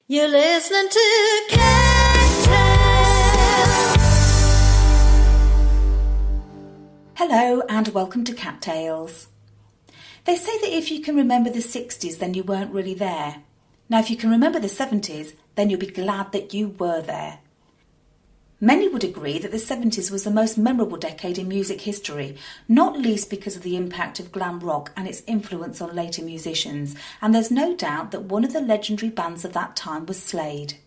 You're listening to Cattails. Hello and welcome to Cattails. They say that if you can remember the 60s, then you weren't really there. Now, if you can remember the 70s, then you'll be glad that you were there. Many would agree that the 70s was the most memorable decade in music history, not least because of the impact of glam rock and its influence on later musicians, and there's no doubt that one of the legendary bands of that time was Slade.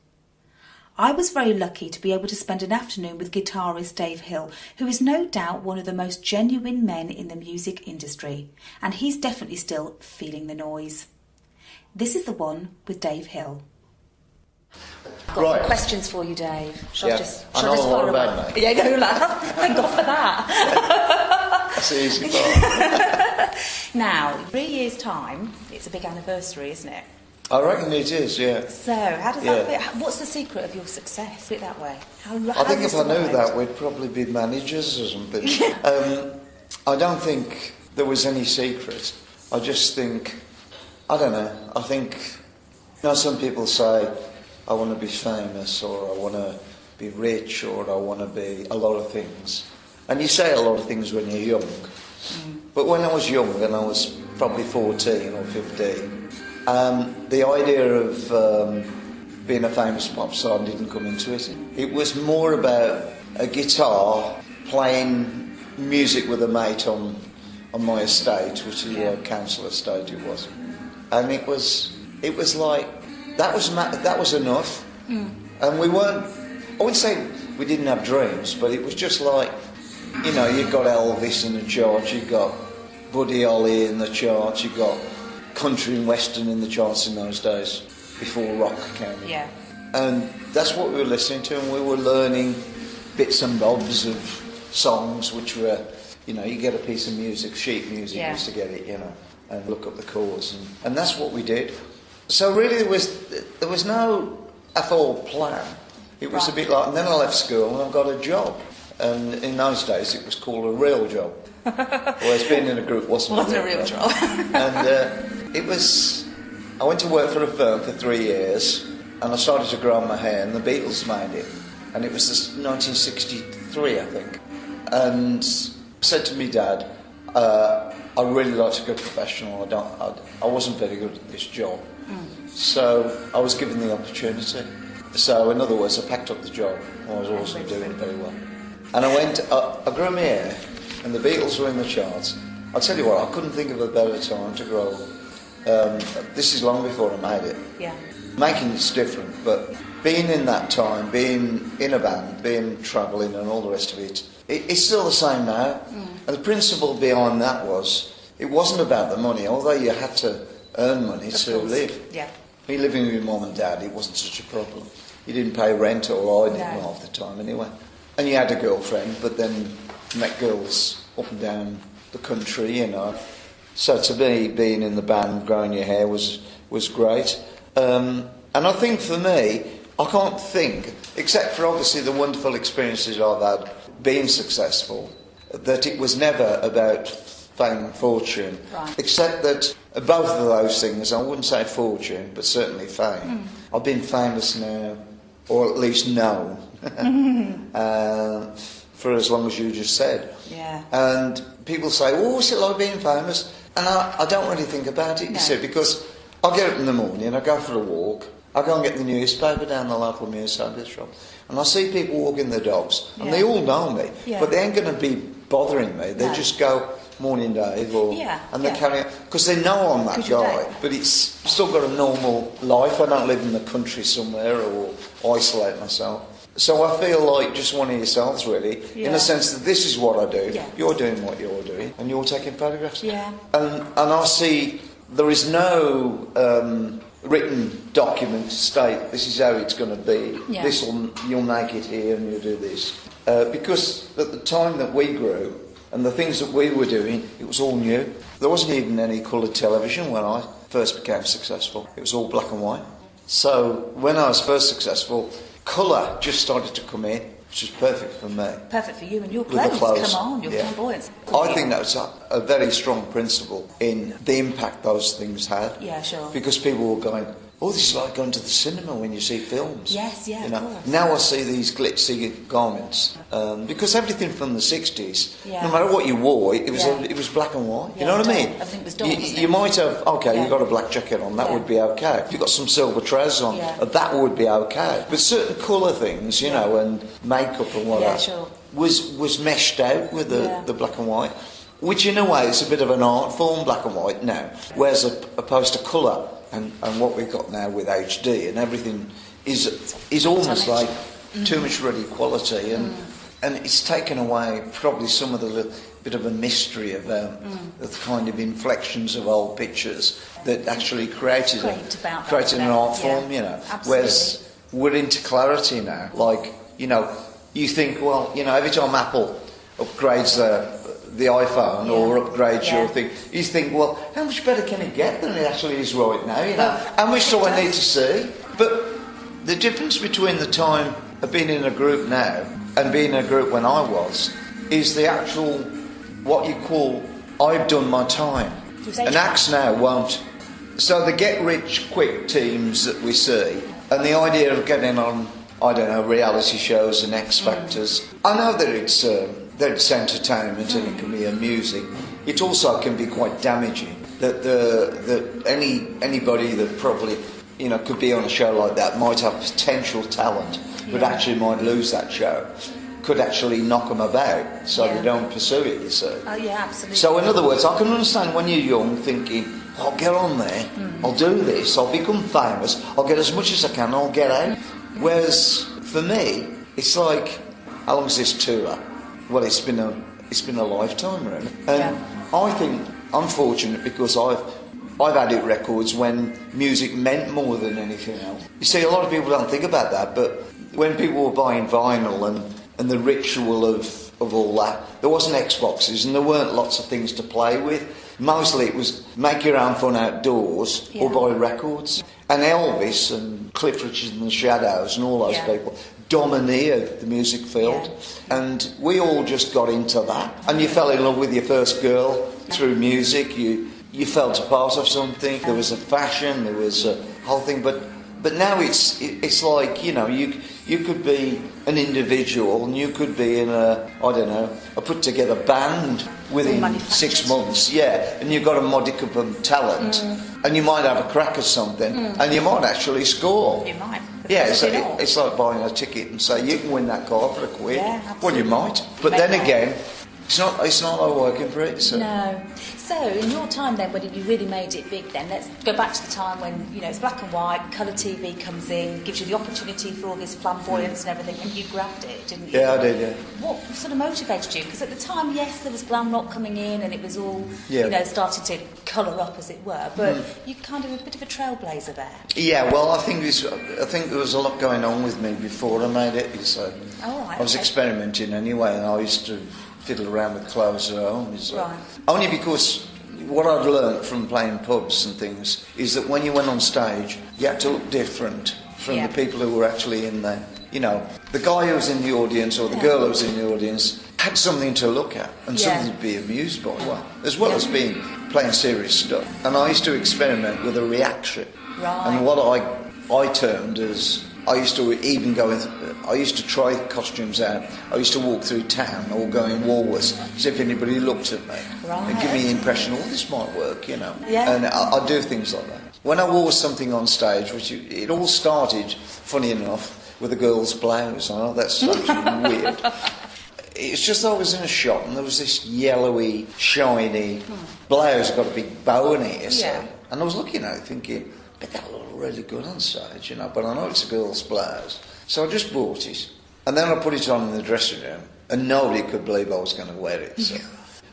I was very lucky to be able to spend an afternoon with guitarist Dave Hill, who is no doubt one of the most genuine men in the music industry, and he's definitely still feeling the noise. This is the one with Dave Hill. I've got some questions for you, Dave. Shall I just fire away? Yeah, no laugh. Thank God for that. That's the easy part. Now, 3 years' time, it's a big anniversary, isn't it? I reckon it is, yeah. So, how does that feel? What's the secret of your success? Put it that way. I think if I knew that, we'd probably be managers or something. I don't think there was any secret. I just think, I don't know, I think, some people say, I want to be famous, or I want to be rich, or I want to be a lot of things. And you say a lot of things when you're young. But when I was young, and I was probably 14 or 15, the idea of being a famous pop star didn't come into it. It was more about a guitar, playing music with a mate on my estate, which is a council estate it was. And it was like, that was enough. And we weren't, I wouldn't say we didn't have dreams, but it was just like, you've got Elvis in the charts, you've got Buddy Holly in the charts, you've got country and western in the charts in those days, before rock came in. Yeah. And that's what we were listening to, and we were learning bits and bobs of songs, which were, you get a piece of music, sheet music, used to get it, and look up the chords, and that's what we did. So really there was no at-all plan. It was a bit like, and then I left school and I got a job. And in those days it was called a real job. Whereas being in a group wasn't a real job. And I went to work for a firm for 3 years, and I started to grow my hair, and the Beatles made it. And it was 1963, I think. And I said to me dad, I'd really like to go professional. I wasn't very good at this job. So I was given the opportunity. So in other words, I packed up the job. I was also doing very well. And I grew my hair, and the Beatles were in the charts. I'll tell you what, I couldn't think of a better time to grow. This is long before I made it. Yeah. Making it's different, but being in that time, being in a band, being travelling and all the rest of it, it's still the same now. And the principle behind that it wasn't about the money, although you had to earn money to live. Yeah. Me living with your mum and dad, it wasn't such a problem. You didn't pay rent, or I didn't half the time anyway. And you had a girlfriend, but then you met girls up and down the country, So to me, being in the band, growing your hair was great. And I think for me, I can't think, except for obviously the wonderful experiences I've had being successful, that it was never about fame and fortune. Right. Except that both of those things, I wouldn't say fortune, but certainly fame. I've been famous now, or at least known, for as long as you just said. Yeah. And people say, what's it like being famous? And I don't really think about it, you see, because I get up in the morning, I go for a walk, I go and get the newspaper down the local newspaper shop, and I see people walking their dogs, and they all know me, but they ain't going to be bothering me. They just go, morning Dave, and they carry on, because they know I'm that guy, but it's still got a normal life. I don't live in the country somewhere or isolate myself. So I feel like just one of yourselves, really, in the sense that this is what I do, you're doing what you're doing, and you're taking photographs. Yeah. And I see there is no written document to state this is how it's going to be, you'll make it here and you'll do this. Because at the time that we grew, and the things that we were doing, it was all new. There wasn't even any coloured television when I first became successful. It was all black and white. So when I was first successful, colour just started to come in, which is perfect for me. Perfect for you and your clothes. Come on, your flamboyance. I think that's a very strong principle in the impact those things had. Yeah, sure. Because people were going, oh, this is like going to the cinema when you see films. Yes, yeah, you know? of course. Now I see these glitzy garments because everything from the 60s, Yeah. no matter what you wore, it was Yeah. it was black and white. Yeah, you know what I mean? everything was dull, wasn't You it? might have Yeah. you got a black jacket on, that Yeah. would be okay. If you got some silver trousers on, Yeah. that would be okay. But certain colour things, you know, and makeup and whatever, Yeah, sure. was meshed out with the black and white. Which in a way is a bit of an art form, black and white now, whereas opposed to colour and what we've got now with HD and everything is almost like too much ready quality and it's taken away probably some of the bit of a mystery about the kind of inflections of old pictures that actually created an art form, you know. Absolutely. Whereas we're into clarity now. Like, you know, you think, well, you know, every time Apple upgrades the iPhone or upgrades your thing, you think, well, how much better can it get than it actually is right now, you know? How much do I need to see? But the difference between the time of being in a group now and being in a group when I was is the actual, what you call, I've done my time. And acts now won't. So the get-rich-quick teams that we see, and the idea of getting on, I don't know, reality shows and X Factors, I know that it's entertainment and it can be amusing. It also can be quite damaging. That anybody that probably, you know, could be on a show like that might have potential talent, but actually might lose that show. Could actually knock them about, so they don't pursue it. You see. Oh yeah, absolutely. So in other words, I can understand when you're young thinking, I'll get on there, I'll do this, I'll become famous, I'll get as much as I can, I'll get out. Whereas for me, it's like, how long is this tour? Well, it's been a lifetime, really. And I think I'm fortunate because I've had hit records when music meant more than anything else. You see, a lot of people don't think about that, but when people were buying vinyl and the ritual of all that, there wasn't Xboxes and there weren't lots of things to play with. Mostly it was make your own fun outdoors or buy records. And Elvis and Cliff Richard and the Shadows and all those people domineered the music field, and we all just got into that. And you fell in love with your first girl through music. You felt a part of something. There was a fashion, there was a whole thing. But now it's like, you know, you could be an individual and you could be in a put together band within 6 months, and you've got a modicum of talent and you might have a crack at something and you might actually score. You might. Yeah, it's like buying a ticket and say you can win that car for £1. Yeah, well, you might, but then again, it's not like working for it. So. No. So, in your time then, when you really made it big then, let's go back to the time when, you know, it's black and white, colour TV comes in, gives you the opportunity for all this flamboyance and everything, and you grabbed it, didn't you? Yeah, I did, yeah. What sort of motivated you? Because at the time, yes, there was glam rock coming in and it was all, you know, started to colour up, as it were, but you kind of a bit of a trailblazer there. Yeah, well, I think there was a lot going on with me before I made it, so I was experimenting anyway, and I used to fiddle around with clothes at home. Only because what I'd learnt from playing pubs and things is that when you went on stage, you had to look different from the people who were actually in there. You know, the guy who was in the audience or the girl who was in the audience had something to look at and something to be amused by, as well as playing serious stuff. And I used to experiment with a reaction. And what I termed as, I used to try costumes out. I used to walk through town or go in Woolworths, see if anybody looked at me and give me the impression, oh, this might work, you know. And I do things like that. When I wore something on stage, it all started, funny enough, with a girl's blouse. I know that sounds weird. It's just I was in a shop and there was this yellowy, shiny blouse, got a big bow in it, you see. And I was looking at it thinking, but that looked really good on stage, you know, but I know it's a girl's blouse. So I just bought it. And then I put it on in the dressing room, and nobody could believe I was going to wear it. So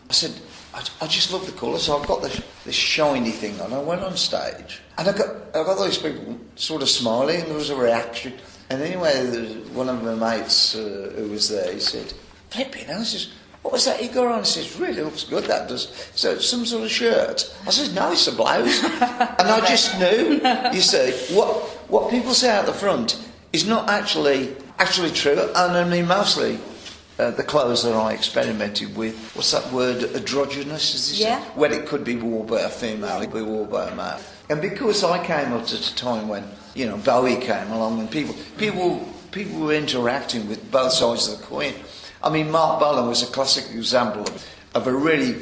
I said, I just love the colour, so I've got this shiny thing on. I went on stage, and I got those people sort of smiling, and there was a reaction. And anyway, one of my mates who was there, he said, flipping, I says, what was that you got on? He says, really looks good, that does. So it's some sort of shirt. I said, no, it's a blouse. And I just knew, you see, what people say out the front is not actually true. And I mean, mostly the clothes that I experimented with, what's that word, androgynous, is this? When it could be worn by a female, it could be worn by a male. And because I came up at a time when, you know, Bowie came along and people were interacting with both sides of the coin. I mean, Mark Bolan was a classic example of a really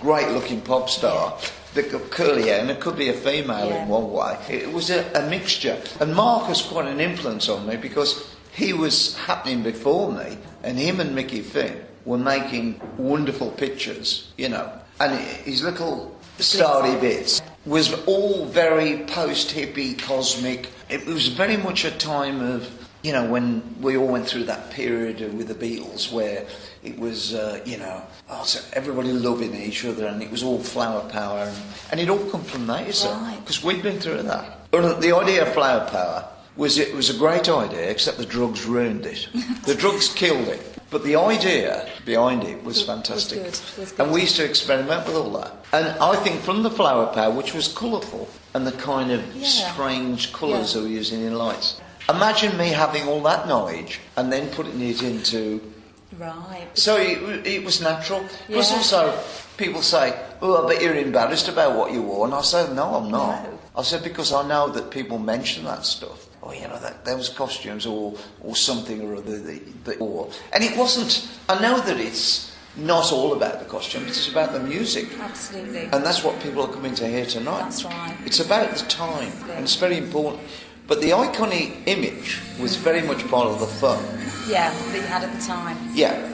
great-looking pop star that got curly hair, and it could be a female in one way. It was a mixture. And Mark was quite an influence on me because he was happening before me, and him and Mickey Finn were making wonderful pictures, you know. And his little starry bits was all very post-hippie, cosmic. It was very much a time of, you know, when we all went through that period with the Beatles where it was, you know, so everybody loving each other, and it was all flower power, and it all come from that, you see, because we'd been through that. But the idea of flower power was a great idea, except the drugs ruined it. The drugs killed it. But the idea behind it was fantastic. Was good. And we used to experiment with all that. And I think from the flower power, which was colourful, and the kind of strange colours they were using in lights. Imagine me having all that knowledge and then putting it into... Right. So it was natural. Because also people say, oh, I bet you're embarrassed about what you wore. And I said, no, I'm not. No. I said, because I know that people mention that stuff. Oh, you know, that those costumes or something or other that wore. And it wasn't... I know that it's not all about the costumes, it's about the music. Absolutely. And that's what people are coming to hear tonight. That's right. It's about the time, and it's very important. But the iconic image was very much part of the fun. Yeah, that you had at the time. Yeah.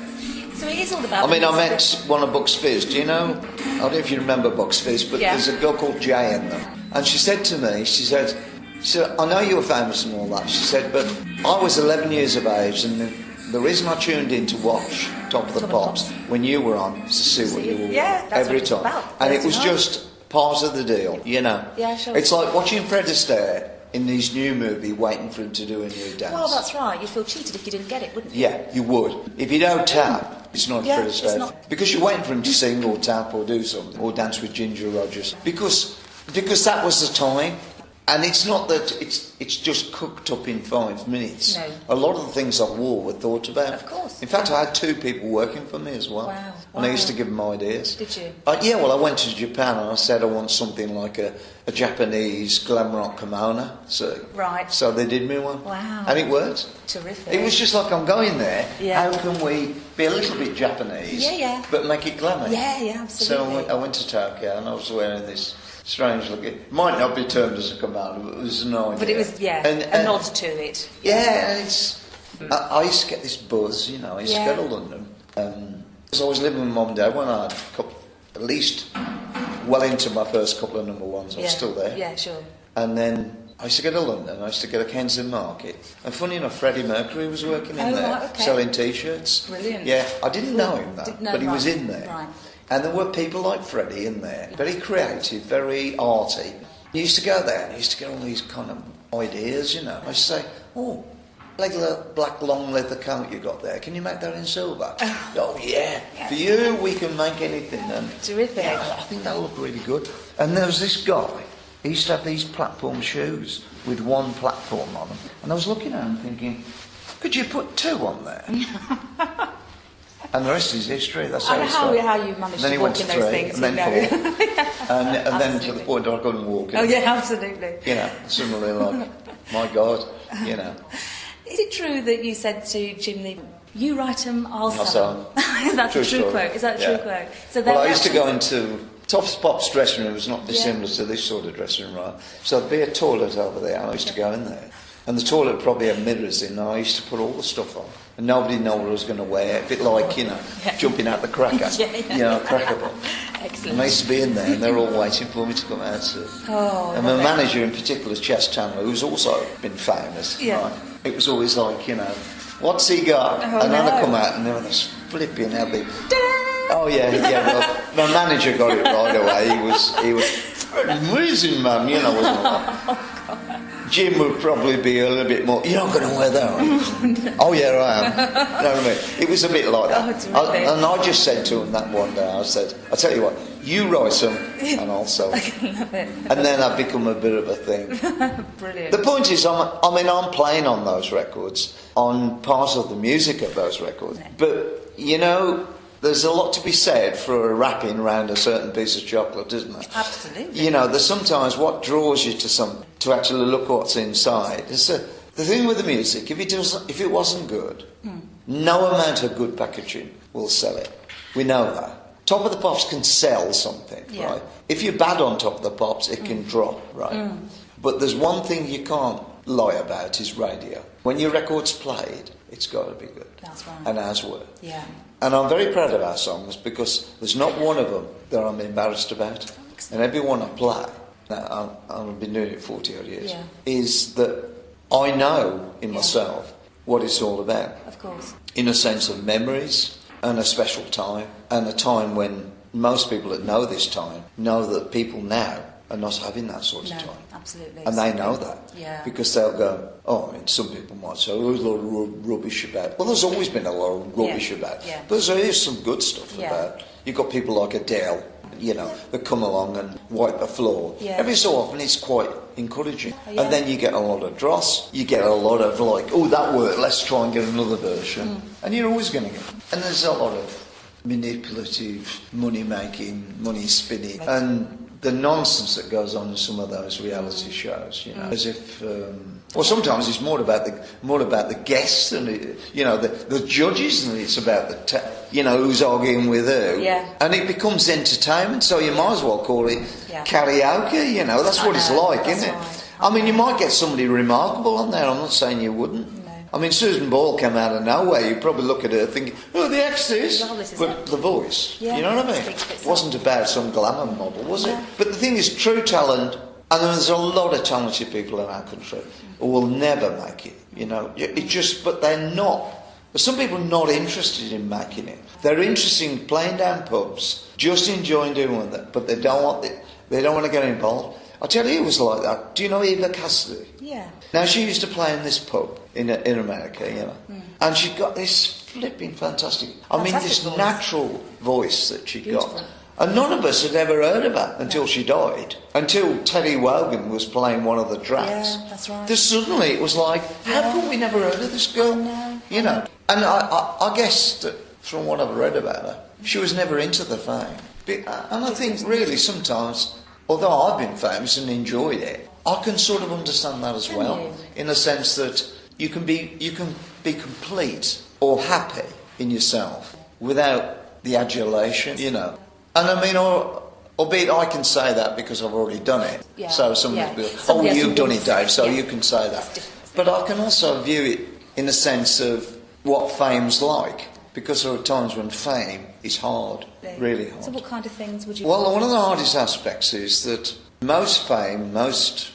So it is all about... I mean, I met one of Bucks Fizz. Do you know? I don't know if you remember Bucks Fizz, but there's a girl called Jay in them. And she said to me, she said, I know you were famous and all that. She said, but I was 11 years of age, and the reason I tuned in to watch Top of the Pops when you were on was to see what you were every time. About. And it was just part of the deal, you know. Yeah, sure. It's like watching Fred Astaire in his new movie, waiting for him to do a new dance. Well, that's right. You'd feel cheated if you didn't get it, wouldn't you? Yeah, you would. If you don't tap, it's not Fred Astaire. Because you're waiting for him to sing or tap or do something, or dance with Ginger Rogers. Because that was the time. And it's not that it's just cooked up in 5 minutes. No. A lot of the things I wore were thought about. Of course. In fact, I had 2 people working for me as well. Wow. And I used to give them ideas. Did you? Yeah, well, I went to Japan and I said I want something like a Japanese glam-rock kimono. So they did me one. Wow. And it worked. Terrific. It was just like, I'm going there. Yeah. How can we be a little bit Japanese, but make it glamour? Yeah, absolutely. So I went to Tokyo and I was wearing this strange looking. It might not be termed as a commando, but it was an idea. But it was, a nod to it. Yeah, and I used to get this buzz, you know. I used to go to London. Because I was living with Mum and Dad when I had at least well into my first couple of number ones. I was still there. Yeah, sure. And then I used to go to London. I used to go to Kensington Market. And funny enough, Freddie Mercury was working in there, selling T-shirts. Brilliant. Yeah, I didn't know him, but he was in there. Right. And there were people like Freddie in there, very creative, very arty. I used to go there and I used to get all these kind of ideas, you know. I used to say, oh, black long leather coat you got there, can you make that in silver? Oh, yeah. For you, we can make anything. And terrific. Yeah, I think that'll look really good. And there was this guy, he used to have these platform shoes with one platform on them. And I was looking at him thinking, could you put 2 on there? And the rest is history. That's how it started. How you managed to walk in those things. And then 4. and then to the point where I couldn't walk. Oh, yeah, absolutely. You know, suddenly like, my God, you know. Is it true that you said to Jim Lee, you write them, I'll sell them? Is that true a true story. quote? Is that a true quote? So well, I used to go into Top's Pop's dressing room. It was not dissimilar to this sort of dressing room, right? So there'd be a toilet over there, and I used to go in there. And the toilet probably had mirrors in, and I used to put all the stuff on. And nobody knew what I was going to wear, a bit like, you know, jumping out the cracker, you know, cracker bomb. Excellent. And I used to be in there, and they're all waiting for me to come out. And my manager in particular, Chess Chandler, who's also been famous, right? It was always like, you know, what's he got? And then I come out, and they were this flipping heavy. Oh, yeah, well, my manager got it right away. He was amazing, man, you know, wasn't he? Jim would probably be a little bit more, you're not going to wear that, are you? Oh, yeah, I am. You know what I mean? It was a bit like that. And I just said to him that one day, I said, I'll tell you what, you write them and I'll sell them. And then I've become a bit of a thing. Brilliant. The point is, I'm playing on those records, on part of the music of those records. But, you know, there's a lot to be said for wrapping around a certain piece of chocolate, isn't there? Absolutely. You know, there's sometimes what draws you to actually look what's inside. The thing with the music, if it wasn't good, no amount of good packaging will sell it. We know that. Top of the Pops can sell something, right? If you're bad on Top of the Pops, it can drop, right? But there's one thing you can't lie about is radio. When your record's played, it's got to be good. That's right. And ours were. Yeah. And I'm very proud of our songs because there's not one of them that I'm embarrassed about. And every one I play, now I've been doing it 40 odd years, is that I know in myself what it's all about. Of course. In a sense of memories and a special time, and a time when most people that know this time know that people now are not having that sort of time. Absolutely. And they know that. Yeah. Because they'll go, some people might say, there's a lot of rubbish about. Well, there's always been a lot of rubbish about. Yeah. But there is some good stuff about. You've got people like Adele, that come along and wipe the floor. Yeah. Every so often it's quite encouraging. And then you get a lot of dross. You get a lot of that worked, let's try and get another version. And you're always going to get. And there's a lot of manipulative, money-making, money-spinning. And the nonsense that goes on in some of those reality shows, as if, sometimes it's more about the guests and the judges, and it's about who's arguing with who, and it becomes entertainment. So you might as well call it karaoke. That's what it's like, isn't it? Right. I mean, you might get somebody remarkable on there. I'm not saying you wouldn't. I mean, Susan Ball came out of nowhere. You probably look at her thinking, the extras. But the voice, you know what I mean? It wasn't about some glamour model, was it? But the thing is, true talent, and there's a lot of talented people in our country who will never make it, but they're not. There's some people not interested in making it. They're interested in playing down pubs, just enjoying doing that, but they don't want to get involved. I tell you, it was like that. Do you know Eva Cassidy? Yeah. Now, she used to play in this pub in America, and she got this flipping fantastic this voice. Natural voice that she got. And none of us had ever heard of her until she died. Until Teddy Wogan was playing one of the tracks. Yeah, that's right. Then suddenly it was like, how come we never heard of this girl? No. And I guess that from what I've read about her, she was never into the fame. And I think really sometimes, although I've been famous and enjoyed it, I can sort of understand that as well, in the sense that you can be complete or happy in yourself without the adulation, And I mean, albeit I can say that because I've already done it. Yeah. So somebody will be you've done it, Dave, so you can say that. But I can also view it in the sense of what fame's like, because there are times when fame is hard, really hard. So what kind of things would you... Well, one of the hardest aspects is that most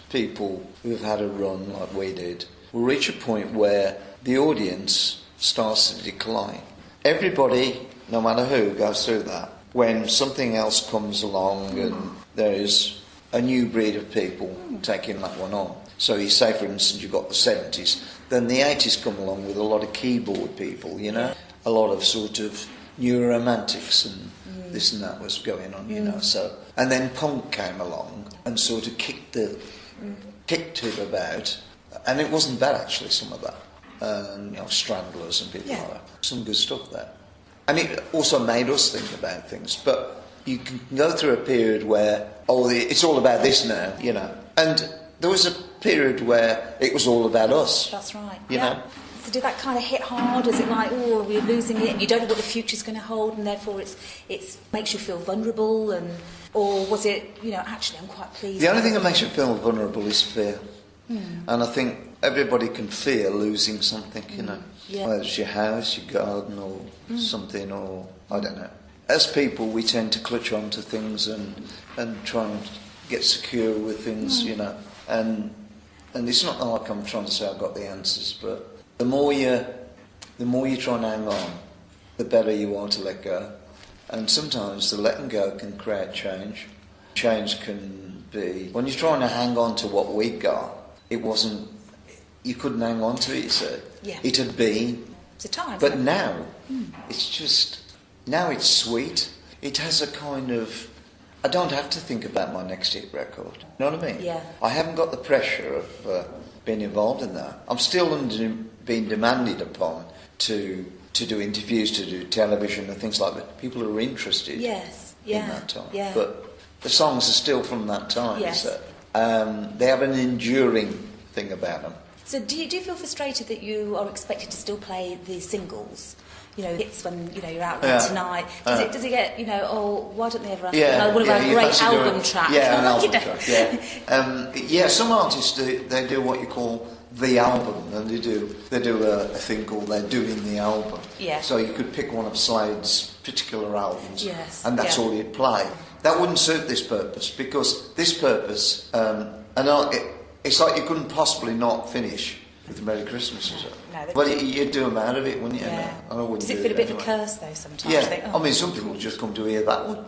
people who've had a run like we did will reach a point where the audience starts to decline. Everybody, no matter who, goes through that. When something else comes along and there is a new breed of people taking that one on. So you say, for instance, you've got the 70s, then the 80s come along with a lot of keyboard people, a lot of sort of new romantics and this and that was going on, So, and then punk came along and sort of kicked it about, and it wasn't bad actually, some of that, Stranglers and people like that, some good stuff there, and it also made us think about things. But you can go through a period where it's all about this now, and there was a period where it was all about us. That's right. You know. So did that kind of hit hard? Was it like, we're losing it, and you don't know what the future's going to hold, and therefore it makes you feel vulnerable, or was it, actually I'm quite pleased? The only thing that makes you feel vulnerable is fear, and I think everybody can fear losing something, whether it's your house, your garden, or something, or I don't know. As people, we tend to clutch on to things and try and get secure with things, and it's not like I'm trying to say I've got the answers, but the more you try and hang on, the better you are to let go. And sometimes the letting go can create change. Change can be, when you're trying to hang on to what we got, you couldn't hang on to it, you see. Yeah. It had been. It's a time. But now, now it's sweet. It has a kind of, I don't have to think about my next hit record. You know what I mean? Yeah. I haven't got the pressure of being involved in that. I'm still being demanded upon to to do interviews, to do television and things like that. People are interested Yes. in Yeah. that time. Yeah. But the songs are still from that time. Yes. So, they have an enduring thing about them. So do you feel frustrated that you are expected to still play the singles? You know, hits when, you know, you're out there tonight. Does it get, you know, oh, why don't they ever ask one of our great album tracks? Yeah, an album track, yeah. Some artists, they do what you call the album, and they do a thing called they're doing the album. Yeah. So you could pick one of Slade's particular albums, yes, and that's all you'd play. That wouldn't suit this purpose, because this purpose, it's like you couldn't possibly not finish with Merry Christmas or something. No, well, you'd do them out of it, wouldn't you? Yeah. No, I wouldn't. Does it feel a bit of a curse though sometimes? Yeah. Think, I mean, some people just come to hear that one.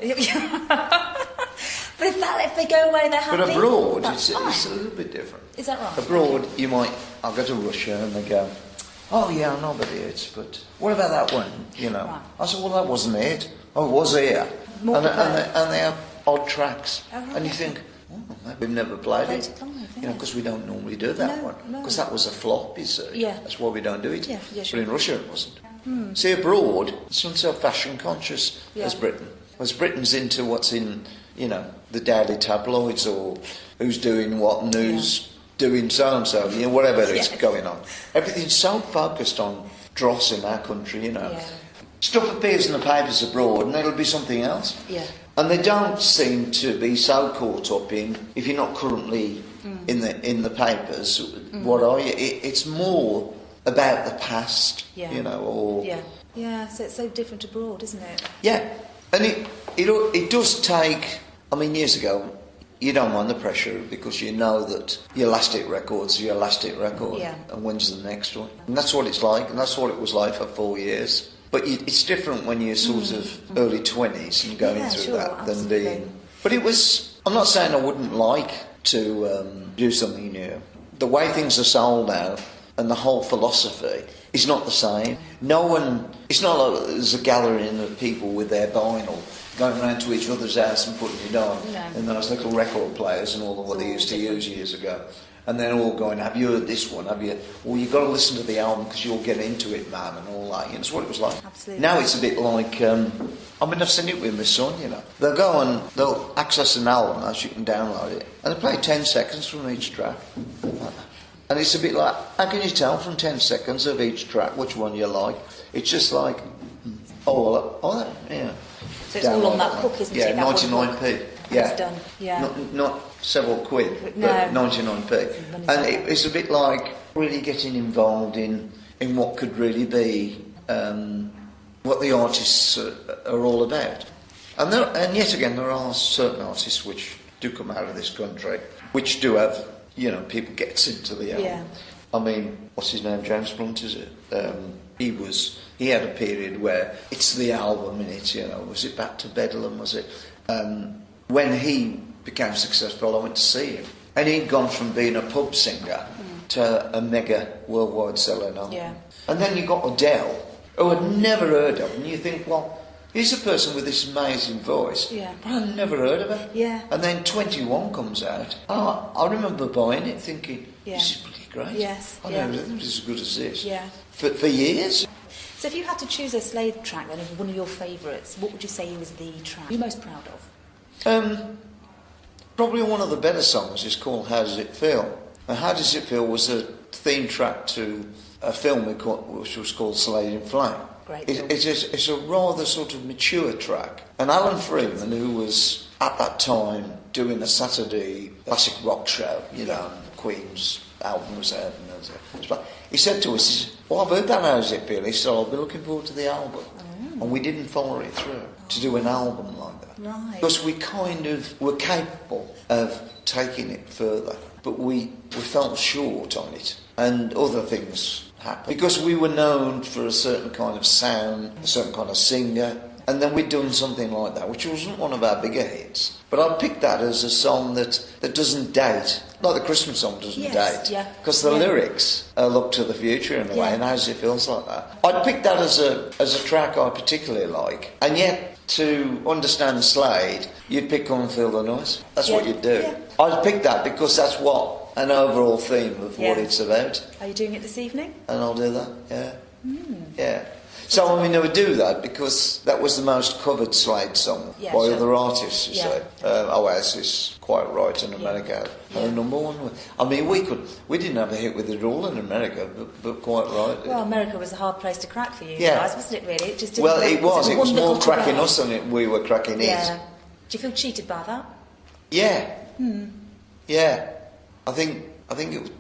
But if they go away, they're happy. But abroad, it's a little bit different. Is that right? Abroad, I'll go to Russia and they go, oh yeah, I know about the hits, but what about that one? You know. Right. I said, well, that wasn't it. Oh, it was here. And they have odd tracks. Oh, right. And you think, we've never played it. Live, you know, because we don't normally do that one. Because that was a flop, you see. Yeah. That's why we don't do it. Yeah, But sure. in Russia it wasn't. See, abroad, it's not so fashion conscious as Britain. As Britain's into what's in, you know, the daily tabloids, or who's doing what, and who's doing so-and-so, you know, whatever is going on. Everything's so focused on dross in our country, you know. Yeah. Stuff appears in the papers abroad and it'll be something else. Yeah. And they don't seem to be so caught up in, if you're not currently in the papers, what are you? It's more about the past, you know, or... Yeah, so it's so different abroad, isn't it? Yeah, and it does take... I mean, years ago, you don't mind the pressure because you know that your last hit record's your last hit record, and when's the next one? And that's what it's like, and that's what it was like for 4 years. But it's different when you're sort of early 20s and going through that than being... But it was... I'm not saying I wouldn't like to do something new. The way things are sold now and the whole philosophy is not the same. No one... It's not like there's a gathering of people with their vinyl going around to each other's house and putting it on. No. And those little record players and all of what they used to use years ago. And they're all going, have you heard this one? Have you? Well, you've got to listen to the album because you'll get into it, man, and all that. You know, that's what it was like. Absolutely. Now it's a bit like, I mean, I've seen it with my son, you know. They'll go and they'll access an album, as you can download it, and they play 10 seconds from each track. And it's a bit like, how can you tell from 10 seconds of each track which one you like? It's just like, yeah. So it's all on that hook, isn't it? Yeah, 99p. Yeah. It's done. Yeah. Not several quid, but 99p. And it's a bit like really getting involved in what could really be what the artists are all about. And yet again, there are certain artists which do come out of this country, which do have, you know, people gets into the album. Yeah. I mean, what's his name? James Blunt, is it? He had a period where it's the album in it, you know. Was it Back to Bedlam, was it? When he became successful, I went to see him. And he'd gone from being a pub singer to a mega worldwide seller now. Yeah. And then you got Adele, who I'd never heard of. And you think, well, here's a person with this amazing voice. Yeah. But I'd never heard of her. Yeah. And then 21 comes out. I remember buying it thinking, this is pretty great. Yes. I never thought it was as good as this. Yeah. For years. So if you had to choose a Slade track, then one of your favourites, what would you say was the track you're most proud of? Probably one of the better songs is called How Does It Feel? And How Does It Feel was a theme track to a film which was called Slade in Flame. Great. It's a rather sort of mature track. And Alan Freeman, who was at that time doing a Saturday classic rock show, you know, Queen's album was out, and he said to us, he said, well, I've heard that How Does It Feel? He said, I'll be looking forward to the album. And we didn't follow it through to do an album like that. Right. Because we kind of were capable of taking it further, but we fell short on it. And other things happened. Because we were known for a certain kind of sound, a certain kind of singer, and then we'd done something like that, which wasn't one of our bigger hits. But I picked that as a song that doesn't date, like the Christmas song doesn't date. Because the lyrics look to the future in a way, and How Does It Feels like that. I'd picked that as a track I particularly like, and yet to understand Slade, you'd pick Come and Feel the Noise. That's what you'd do. Yeah. I'd pick that because that's what an overall theme of what it's about. Are you doing it this evening? And I'll do that, yeah. Yeah. So, I mean, they would do that because that was the most covered Slade song by other artists, you say. Oasis, quite right, in America had a number one. I mean, we didn't have a hit with it at all in America, but quite right. Well, America was a hard place to crack for you guys, wasn't it, really? It just didn't it was more cracking us than we were cracking it. Yeah. Do you feel cheated by that? Yeah. Yeah. I think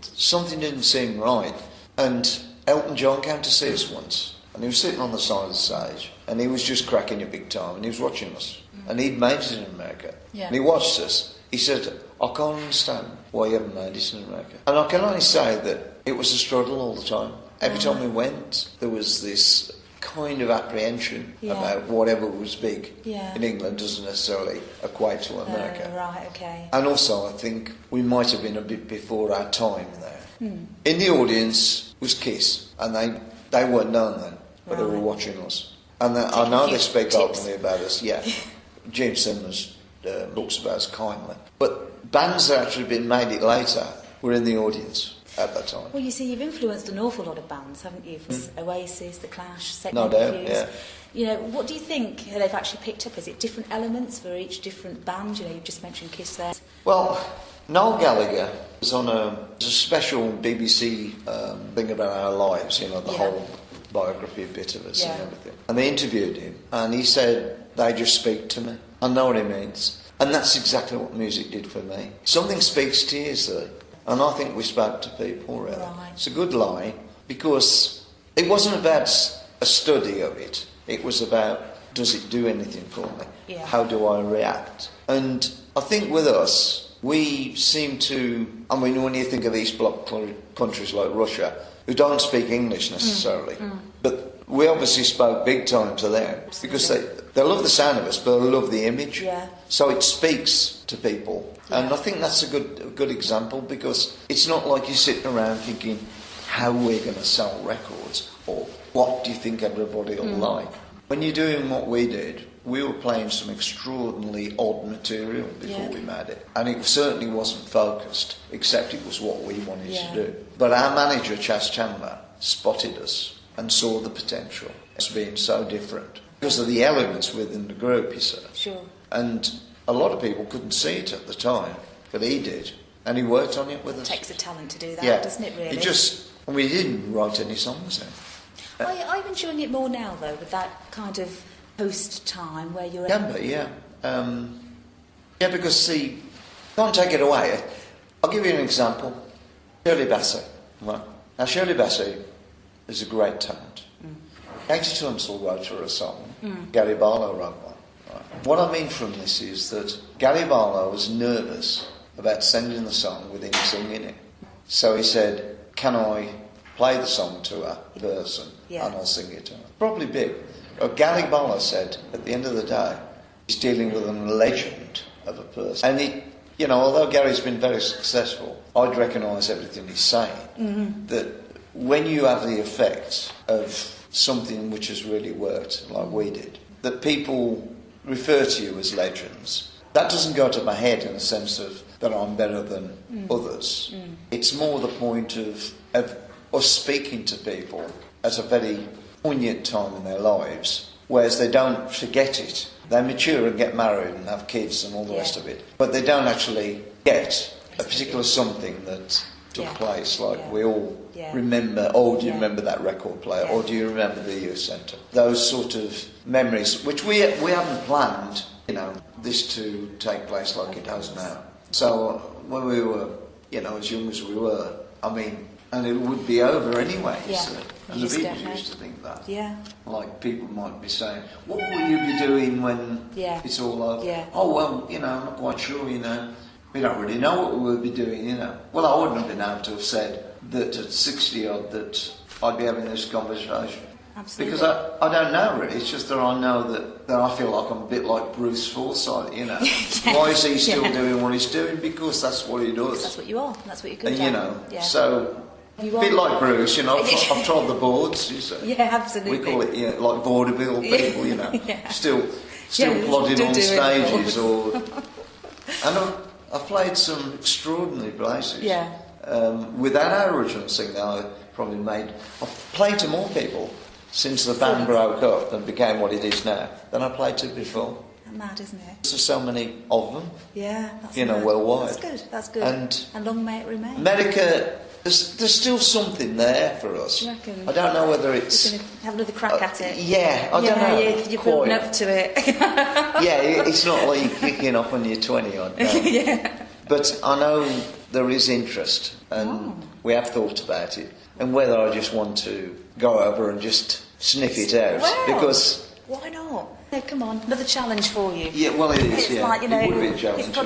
something didn't seem right. And Elton John came to see us once. And he was sitting on the side of the stage, and he was just cracking it big time, and he was watching us. And he'd made it in America. Yeah. And he watched us. He said, I can't understand why you haven't made it in America. And I can only say that it was a struggle all the time. Every time we went, there was this kind of apprehension about whatever was big in England doesn't necessarily equate to America. Right, okay. And also, I think we might have been a bit before our time there. In the audience was Kiss, and they weren't known then. But they were watching us. And I know they speak openly about us, Gene Simmons talks about us kindly. But bands that actually been made it later were in the audience at that time. Well, you see, you've influenced an awful lot of bands, haven't you? Oasis, The Clash, No doubt, You know, what do you think they've actually picked up? Is it different elements for each different band? You know, you've just mentioned Kiss there. Well, Noel Gallagher was on a special BBC thing about our lives, the whole biography bit of us and everything. And they interviewed him, and he said, they just speak to me. I know what he means. And that's exactly what music did for me. Something speaks to you, see. And I think we spoke to people, really. Right. It's a good line, because it wasn't about a study of it. It was about, does it do anything for me? Yeah. How do I react? And I think with us, we seem to, I mean, when you think of East Bloc countries like Russia, who don't speak English necessarily, but we obviously spoke big time to them because they love the sound of us, but they love the image. Yeah. So it speaks to people, and I think that's a good example, because it's not like you're sitting around thinking how we're going to sell records or what do you think everybody will like. When you're doing what we did, we were playing some extraordinarily odd material before we made it. And it certainly wasn't focused, except it was what we wanted to do. But our manager, Chas Chandler, spotted us and saw the potential as being so different. Because of the elements within the group, he said. Sure. And a lot of people couldn't see it at the time, but he did. And he worked on it with us. It takes a talent to do that, doesn't it, really? And we didn't write any songs then. Are you enjoying it more now, though, with that kind of post-time where you're... Can be, because, see, can't take it away. I'll give you an example. Shirley Bassey. Right? Now, Shirley Bassey is a great talent. Katie Tunstall wrote her a song. Gary Barlow wrote one. Right? What I mean from this is that Gary Barlow was nervous about sending the song with him singing it. So he said, can I play the song to her person and I'll sing it to her? Probably big. Gary Barlow said, at the end of the day, he's dealing with a legend of a person. And he, although Gary's been very successful, I'd recognise everything he's saying. That when you have the effect of something which has really worked, like we did, that people refer to you as legends, that doesn't go to my head in a sense of that I'm better than others. It's more the point of us speaking to people at a very poignant time in their lives, whereas they don't forget it. They mature and get married and have kids and all the rest of it, but they don't actually get a particular something that took place, like we all remember, do you remember that record player, or do you remember the youth centre? Those sort of memories, which we haven't planned, this to take place like it has now. So when we were, as young as we were, and it would be over anyway, and the Beatles used to think that. Yeah. Like, people might be saying, what will you be doing when it's all over? Yeah. Oh, well, I'm not quite sure, We don't really know what we will be doing, Well, I wouldn't have been able to have said that at 60-odd that I'd be having this conversation. Absolutely. Because I don't know, really. It's just that I know that I feel like I'm a bit like Bruce Forsyth, Why is he still doing what he's doing? Because that's what he does. That's what you are. That's what you're good at. So... A bit like Bruce, I've tried the boards. Yeah, absolutely. We call it, like vaudeville people, Still plodding on stages, and I've played some extraordinary places. Yeah. Without our original singer, I've played to more people since the band broke up and became what it is now than I played to before. That's mad, isn't it? There's so many of them. Yeah, that's worldwide. That's good. And long may it remain. America, there's still something there for us. You reckon? I don't know whether it's... You're going to have another crack at it? Yeah, I don't know. You're building up to it. Yeah, it's not like you're kicking off when you're 20 odd. No. Yeah. But I know there is interest, and we have thought about it, and whether I just want to go over and just sniff it out, because... Why not? No, come on, another challenge for you. Yeah, well, it is, It's like, it would be a challenge,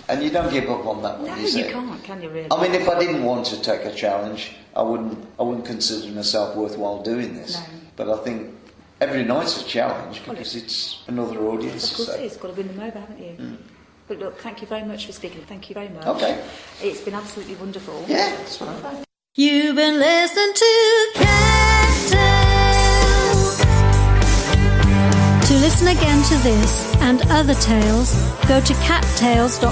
and you don't give up on that one, No, you can't, can you really? I mean, if I didn't want to take a challenge, I wouldn't consider myself worthwhile doing this. No. But I think every night's a challenge because it's another audience. Of course it is. Got to win them over, haven't you? Mm. But look, thank you very much for speaking. Thank you very much. Okay. It's been absolutely wonderful. Yeah, that's fine. You've been listening to Cattails. To listen again to this and other tales, go to cattails.co.uk.